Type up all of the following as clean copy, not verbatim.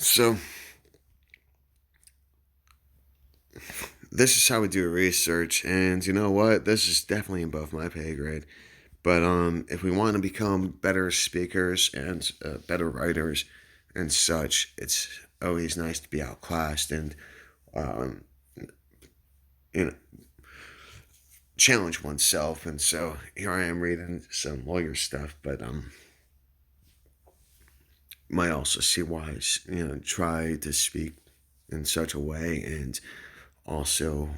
So this is how we do research, and you know what? This is definitely above my pay grade. But if we want to become better speakers and better writers and such, it's always nice to be outclassed and um, you know challenge oneself. And so here I am reading some lawyer stuff, but might also see why try to speak in such a way and also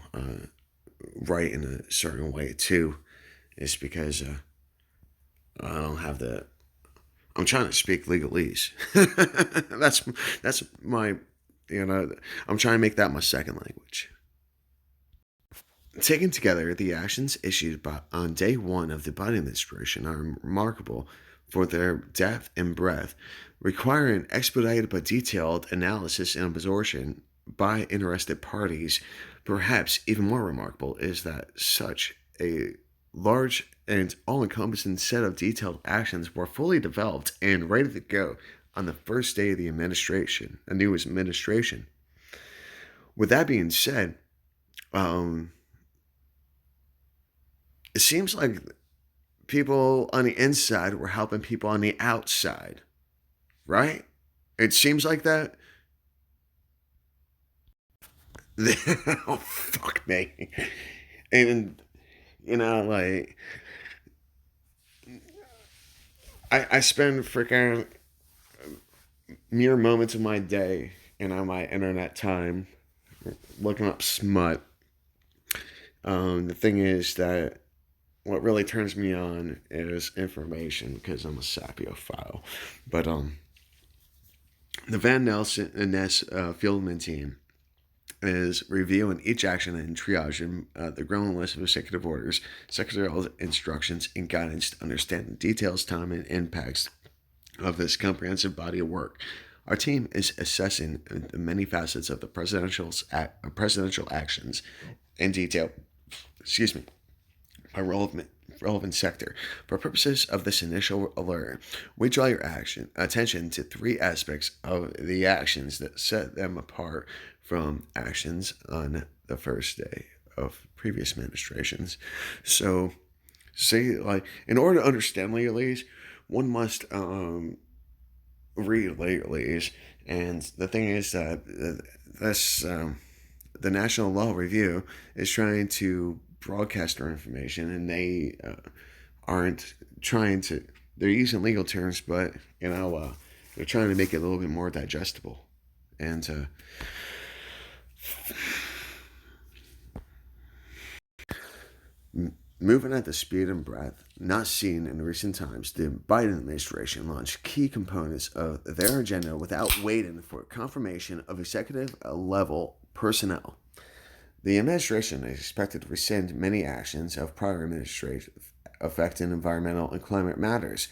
write in a certain way too. Is because I don't have the. I'm trying to speak legalese. that's that's my. I'm trying to make that my second language. Taken together, the actions issued on day one of the Biden administration are remarkable for their depth and breadth, requiring expedited but detailed analysis and absorption by interested parties. Perhaps even more remarkable is that such a large and all encompassing set of detailed actions were fully developed and ready to go on the first day of the administration, a new administration. With that being said, um, it seems like people on the inside were helping people on the outside, right? It seems like that. Oh, fuck me. And, like, I spend freaking mere moments of my day and on my internet time looking up smut. The thing is that what really turns me on is information because I'm a sapiophile. But the Van Nelson and Ness Fieldman team is reviewing each action and triaging the growing list of executive orders, secretarial instructions, and guidance to understand the details, time, and impacts of this comprehensive body of work. Our team is assessing the many facets of the presidential actions in detail. Excuse me, by relevant sector. For purposes of this initial alert, we draw your attention to three aspects of the actions that set them apart from actions on the first day of previous administrations. So, say, like, in order to understand legalese, one must read legalese. And the thing is that this the National Law Review is trying to broadcast our information, and they aren't trying to. They're using legal terms, but they're trying to make it a little bit more digestible. And moving at the speed and breadth not seen in recent times, the Biden administration launched key components of their agenda without waiting for confirmation of executive level personnel. The administration is expected to rescind many actions of prior administration affecting environmental and climate matters.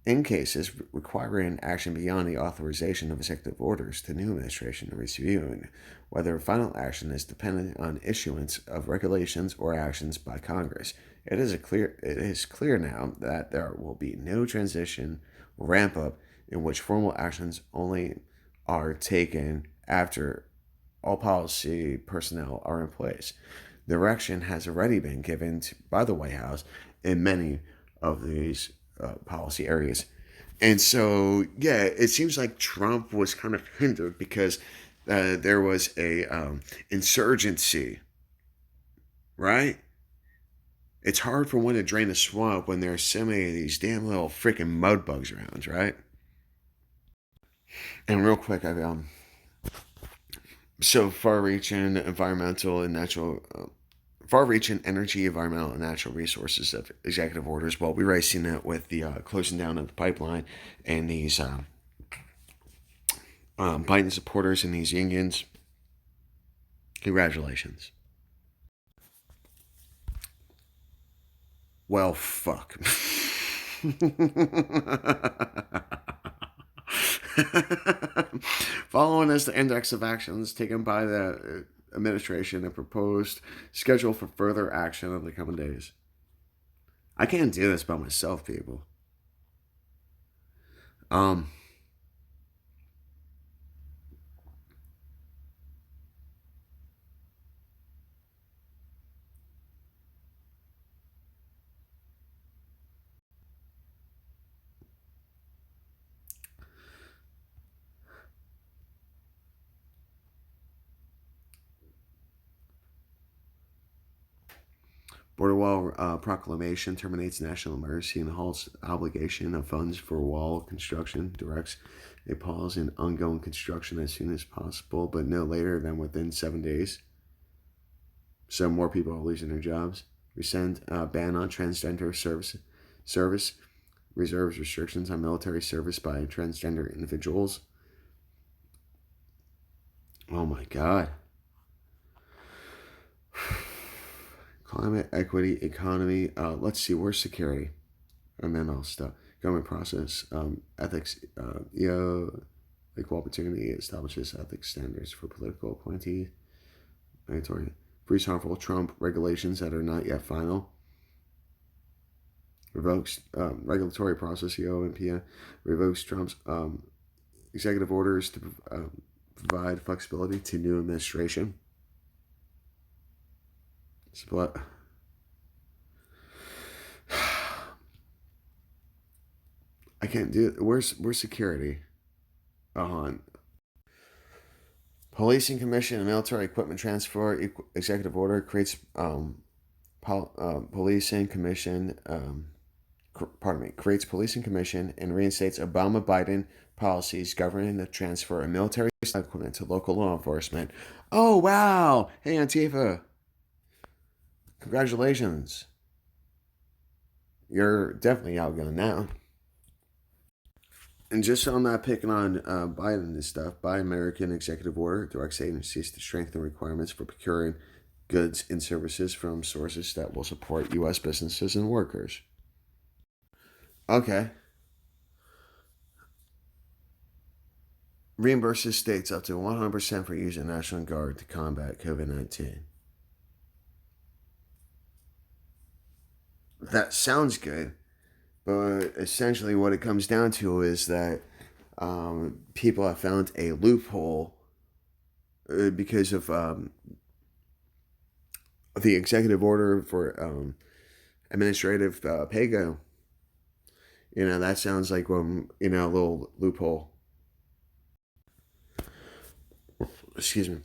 In cases requiring action beyond the authorization of executive orders, the new administration is reviewing whether final action is dependent on issuance of regulations or actions by Congress. It is clear now that there will be no transition ramp up in which formal actions only are taken after all policy personnel are in place. Direction has already been given by the White House in many of these policy areas. And so, yeah, it seems like Trump was kind of hindered because there was a insurgency, right? It's hard for one to drain a swamp when there's so many of these damn little freaking mud bugs around, right? And real quick, so far-reaching environmental and natural far-reaching energy, environmental, and natural resources of executive orders. Well, we've already seen that with the closing down of the pipeline and these Biden supporters and these unions. Congratulations. Well, fuck. Following is the index of actions taken by the administration and proposed schedule for further action in the coming days. I can't do this by myself, people. Um, Border wall proclamation terminates national emergency and halts obligation of funds for wall construction, directs a pause in ongoing construction as soon as possible, but no later than within 7 days. So more people are losing their jobs. Rescind ban on transgender service, reserves restrictions on military service by transgender individuals. Oh my God. Climate, equity, economy. Let's see, where's security? And then I'll stop. Government process, ethics, equal opportunity establishes ethics standards for political appointees. Mandatory. Freeze harmful Trump regulations that are not yet final. Revokes regulatory process, EO revokes Trump's executive orders to provide flexibility to new administration. Split. I can't do it. Where's security? Policing commission and military equipment transfer executive order creates policing commission. Creates policing commission and reinstates Obama-Biden policies governing the transfer of military equipment to local law enforcement. Oh wow! Hey Antifa, congratulations. You're definitely outgunned now. And just so I'm not picking on Biden and stuff, Buy American executive order directs agencies to strengthen requirements for procuring goods and services from sources that will support U.S. businesses and workers. Okay. Reimburses states up to 100% for using National Guard to combat COVID-19. That sounds good. But essentially, what it comes down to is that people have found a loophole because of the executive order for administrative pay go. That sounds like a little loophole. Excuse me.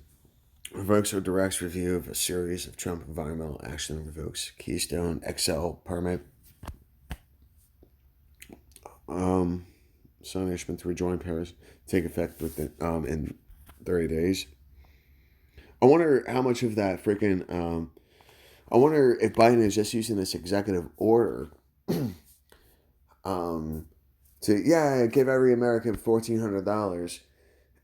Revokes or directs review of a series of Trump environmental action. Revokes Keystone XL permit. Punishment to rejoin Paris take effect within in 30 days. I wonder how much of that freaking I wonder if Biden is just using this executive order to give every American $1,400,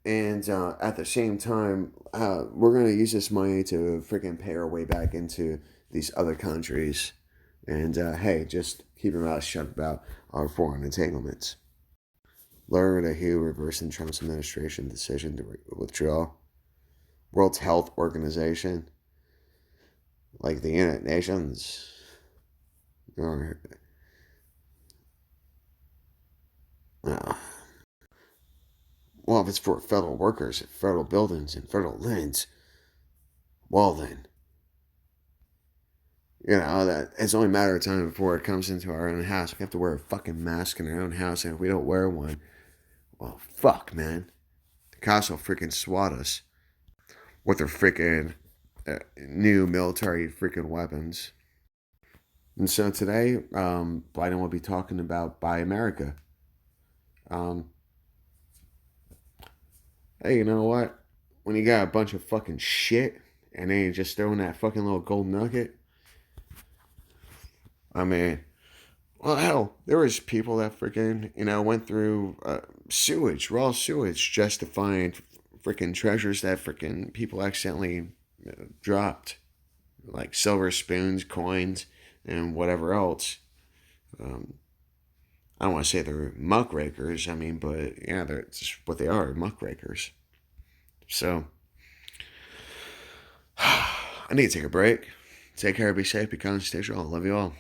and at the same time we're gonna use this money to freaking pay our way back into these other countries, and hey, just keep your mouth shut about our foreign entanglements. Laura Hu reversing Trump's administration decision to withdraw. World Health Organization, like the United Nations. Well, if it's for federal workers, federal buildings, and federal lands, well then, that it's only a matter of time before it comes into our own house. We have to wear a fucking mask in our own house, and if we don't wear one, well, fuck, man. The cops will freaking swat us with their freaking new military freaking weapons. And so today, Biden will be talking about Buy America. Hey, you know what? When you got a bunch of fucking shit and then you're just throwing that fucking little gold nugget, I mean, well, hell, there was people that freaking, went through sewage, raw sewage, just to find freaking treasures that freaking people accidentally dropped, like silver spoons, coins, and whatever else. I don't want to say they're muckrakers, but yeah, that's what they are, muckrakers. So, I need to take a break. Take care, be safe, be kind, stay strong. Love you all.